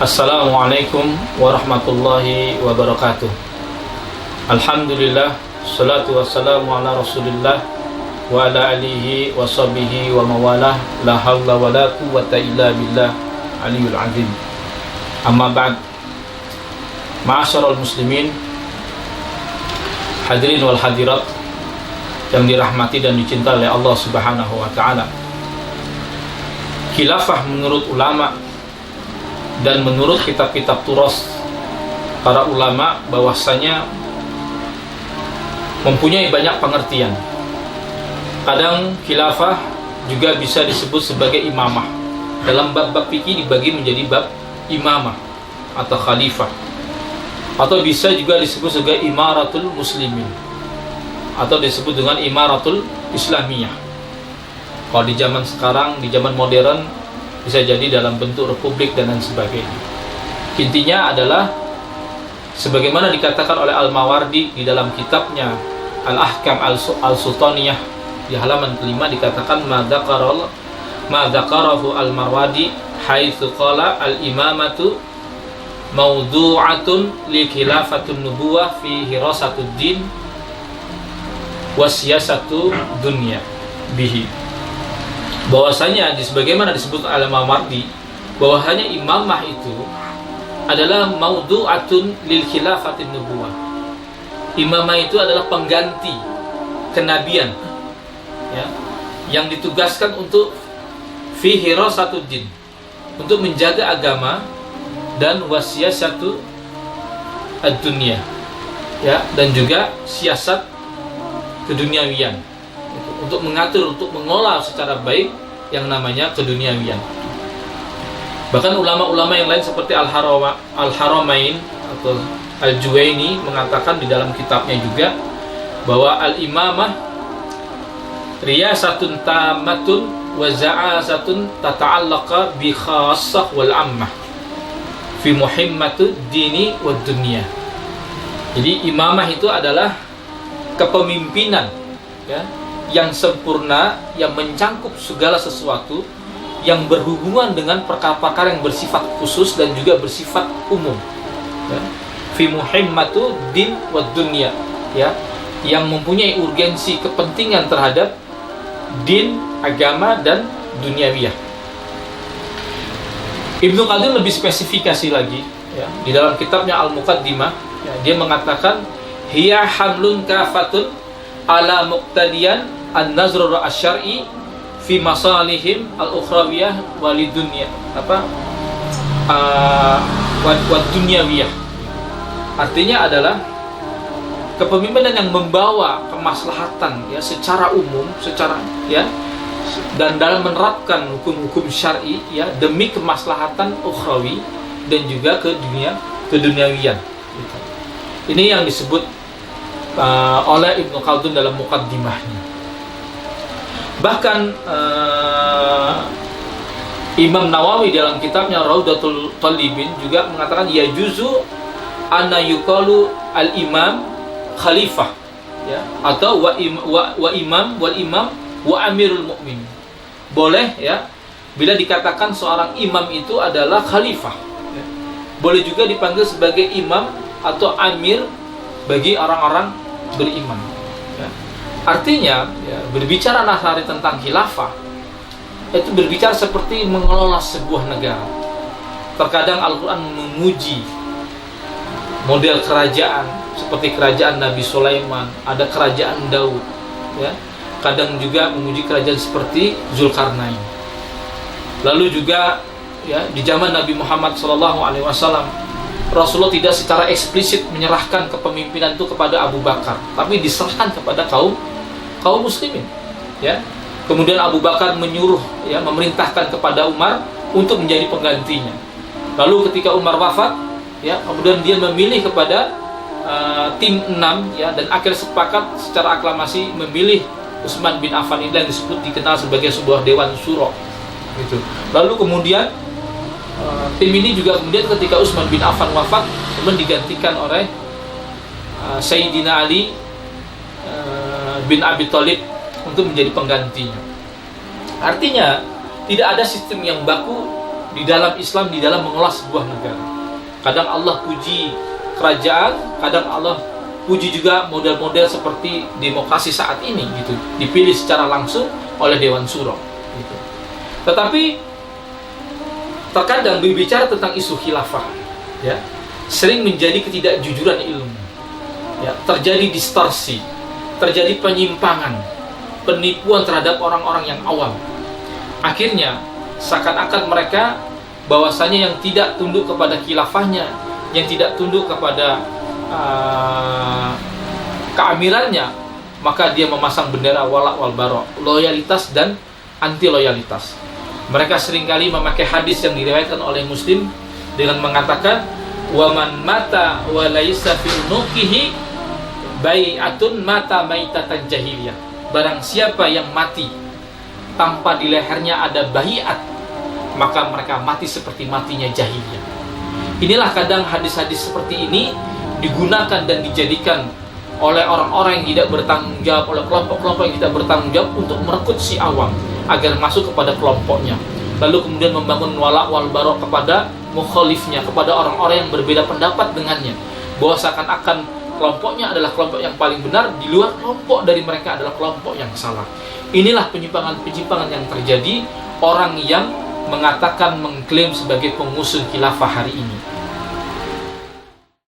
Assalamualaikum warahmatullahi wabarakatuh. Alhamdulillah, salatu wassalamu ala rasulillah wa ala alihi wa sahbihi wa mawalah. La hawla wa la quwwata illa billah aliyul azim. Amma ba'd. Ma'asyiral muslimin, hadirin wal hadirat yang dirahmati dan dicintai oleh Allah Subhanahu wa taala. Khilafah menurut ulama dan menurut kitab-kitab turas para ulama bahwasanya mempunyai banyak pengertian. Kadang khilafah juga bisa disebut sebagai imamah. Dalam bab-bab fikih dibagi menjadi bab imamah atau khalifah, atau bisa juga disebut sebagai imaratul muslimin, atau disebut dengan imaratul islamiyah. Kalau di zaman sekarang, di zaman modern, bisa jadi dalam bentuk republik dan lain sebagainya. Intinya adalah sebagaimana dikatakan oleh Al-Mawardi di dalam kitabnya Al-Ahkam Al-Sultaniyah di halaman kelima, dikatakan ma dzakarahu Al-Marwadi haitsu qala al-imamatu mawdu'atun li khilafatun nubuwah fi hirasatud din wa siyasatu dunya bihi. Bahwasanya sebagaimana disebut oleh Al-Mawardi, bahwasanya imamah itu adalah maudu'atun lil khilafatin nubuwah. Imamah itu adalah pengganti kenabian, ya, yang ditugaskan untuk fi hirasatud din, untuk menjaga agama, dan wasiyasatu ad-dunya, ya, dan juga siasat keduniawian, untuk mengatur, untuk mengolah secara baik yang namanya keduniawian. Bahkan ulama-ulama yang lain seperti Al-Haramain atau Al-Juwaini mengatakan di dalam kitabnya juga bahwa al-imamah riyasatun tamatun wa za'asatun tata'allaqa bi khassah wal ammah fi muhimmatud dini wad dunya. Jadi imamah itu adalah kepemimpinan, ya, yang sempurna, yang mencangkup segala sesuatu yang berhubungan dengan perkara-perkara yang bersifat khusus dan juga bersifat umum, ya. Fi muhimmatu din wa dunya, ya, yang mempunyai urgensi kepentingan terhadap din, agama, dan duniawiyah. Ibnu Khaldun lebih spesifikasi lagi, ya, di dalam kitabnya Al-Muqaddimah, ya, dia mengatakan hiya hamlun kafatun ala muqtadiyan an-nazrul asy-syar'i fi masalihim al-ukhrawiyah walidunya wa dunyawiyah. Artinya adalah kepemimpinan yang membawa kemaslahatan, ya, secara umum, secara, ya, dan dalam menerapkan hukum-hukum syar'i, ya, demi kemaslahatan ukhrawi dan juga keduniawian. Gitu. Ini yang disebut oleh Ibnu Khaldun dalam muqaddimahnya. Bahkan Imam Nawawi dalam kitabnya Raudatul Talibin juga mengatakan yajuzu anna yuqalu al-imam khalifah, ya, atau wa imam wal imam wa amirul mukmin. Boleh, ya, bila dikatakan seorang imam itu adalah khalifah, ya. Boleh juga dipanggil sebagai imam atau amir bagi orang-orang beriman, ya. Artinya, ya, berbicara nasari tentang khilafah itu berbicara seperti mengelola sebuah negara. Terkadang Al-Quran memuji model kerajaan seperti kerajaan Nabi Sulaiman, ada kerajaan Daud, ya. Kadang juga memuji kerajaan seperti Zulkarnain. Lalu juga, ya, di zaman Nabi Muhammad SAW, Rasulullah tidak secara eksplisit menyerahkan kepemimpinan itu kepada Abu Bakar, tapi diserahkan kepada kaum muslimin, ya. Kemudian Abu Bakar menyuruh, ya, memerintahkan kepada Umar untuk menjadi penggantinya. Lalu ketika Umar wafat, ya, kemudian dia memilih kepada tim 6, ya, dan akhirnya sepakat secara aklamasi memilih Utsman bin Affan, ini yang dikenal sebagai sebuah dewan syuro, gitu. Lalu kemudian tim ini juga kemudian ketika Utsman bin Affan wafat, kemudian digantikan oleh Sayyidina Ali bin Abi Thalib untuk menjadi penggantinya. Artinya tidak ada sistem yang baku di dalam Islam, di dalam mengelola sebuah negara. Kadang Allah puji kerajaan, kadang Allah puji juga model-model seperti demokrasi saat ini gitu, dipilih secara langsung oleh Dewan Syuro gitu. Tetapi terkadang berbicara tentang isu khilafah, ya, sering menjadi ketidakjujuran ilmu, ya, terjadi distorsi, terjadi penyimpangan, penipuan terhadap orang-orang yang awam. Akhirnya seakan-akan mereka bahwasanya yang tidak tunduk kepada khilafahnya, yang tidak tunduk kepada keamirannya, maka dia memasang bendera wala wal bara, loyalitas dan anti loyalitas. Mereka seringkali memakai hadis yang diriwayatkan oleh Muslim dengan mengatakan waman mata wa laisa fi unuqihi bai'atun mata maitatan jahiliyah. Barang siapa yang mati tanpa di lehernya ada baiat, maka mereka mati seperti matinya jahiliyah. Inilah kadang hadis-hadis seperti ini digunakan dan dijadikan oleh orang-orang yang tidak bertanggung jawab, oleh kelompok-kelompok yang tidak bertanggung jawab untuk merekrut si awam agar masuk kepada kelompoknya, lalu kemudian membangun wala wal bara kepada mukhalifnya, kepada orang-orang yang berbeda pendapat dengannya, bahwa seakan-akan kelompoknya adalah kelompok yang paling benar, di luar kelompok dari mereka adalah kelompok yang salah. Inilah penyimpangan-penyimpangan yang terjadi orang yang mengatakan, mengklaim sebagai pengusung khilafah hari ini.